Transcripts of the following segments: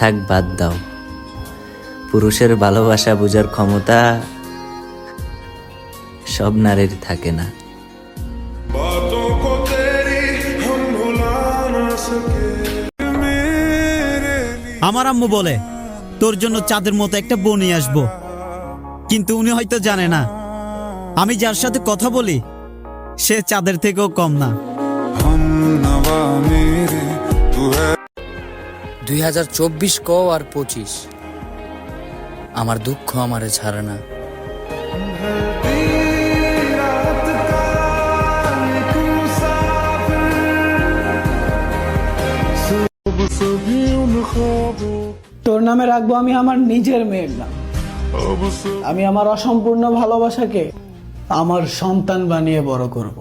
থাক বাদ দাও, পুরুষের ভালোবাসা বোঝার ক্ষমতা সব নারীর থাকে না। আমার আম্মু বলে তোর জন্য চাঁদের মতো একটা বোন নিয়ে আসবো, কিন্তু উনি হয়তো জানে না আমি যার সাথে কথা বলি সে চাঁদের থেকেও কম না। 2024 কও আর 25, আমার দুঃখ আমারে ছাড়ে না। তোর নামে রাখবো আমি আমার নিজের মেয়ের নাম। আমি আমার অসম্পূর্ণ ভালোবাসাকে আমার সন্তান বানিয়ে বড় করব।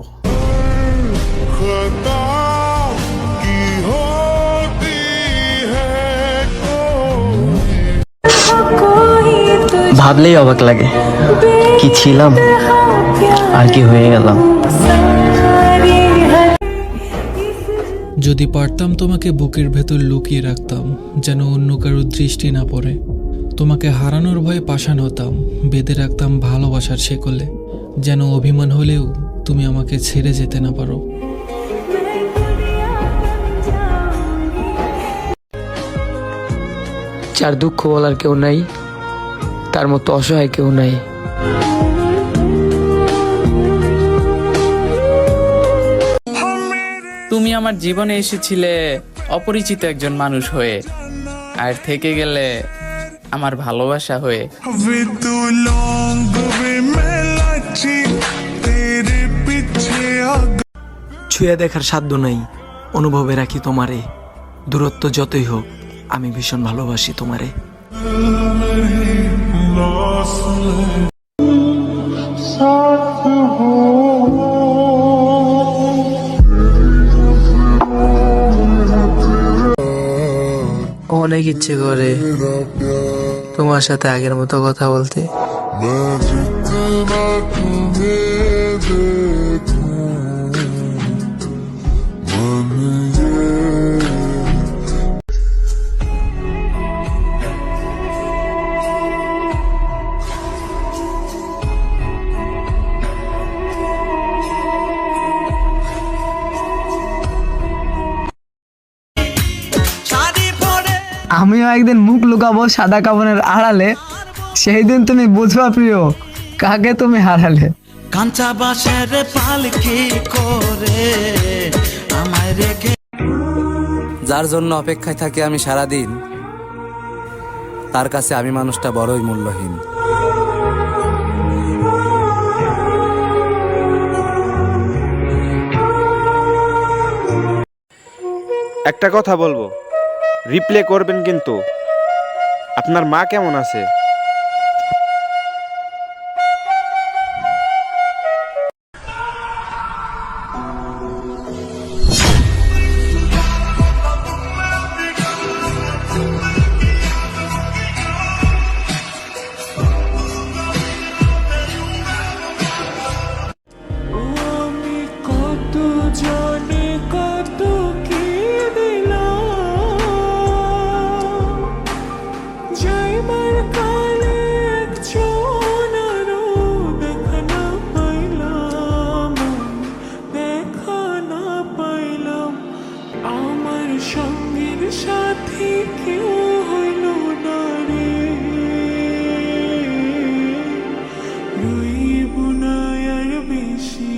ভাবলেই অবাক লাগে, কি ছিলাম আর কি হয়ে গেলাম। যদি পারতাম তোমাকে বুকের ভেতর লুকিয়ে রাখতাম, যেন অন্য কারোর দৃষ্টি না পড়ে। তোমাকে হারানোর ভয়ে পাষাণ হতাম, বেঁধে রাখতাম ভালোবাসার শেকলে, যেন অভিমান হলেও তুমি আমাকে ছেড়ে যেতে না পারো। যার দুঃখ বলার কেউ নাই, তার মতো অসহায় কেউ নাই। তুমি আমার জীবনে এসেছিলে অপরিচিত একজন মানুষ হয়ে, আর থেকে গেলে আমার ভালোবাসা হয়ে। ছুঁয়ে দেখার সাধ্য নাই, অনুভবে রাখি তোমারে। দূরত্ব যতই হোক, আমি ভীষণ ভালোবাসি তোমারে। অনেক ইচ্ছে করে তোমার সাথে আগের মতো কথা বলতে। আমিও একদিন মুখ লুকাবো সাদা কাপড়ের আড়ালে, সেই দিন তুমি বুঝবা প্রিয় কাকে তুমি হারালে। কাঁচা বাঁশের পালকি করে আমায় রেখে, যার জন্য অপেক্ষায় থাকি আমি সারাদিন, তার কাছে আমি মানুষটা বড়ই মূল্যহীন। একটা কথা বলবো, রিপ্লে করবেন কিন্তু। আপনার মা কেমন আছে? রইব না আর বেশি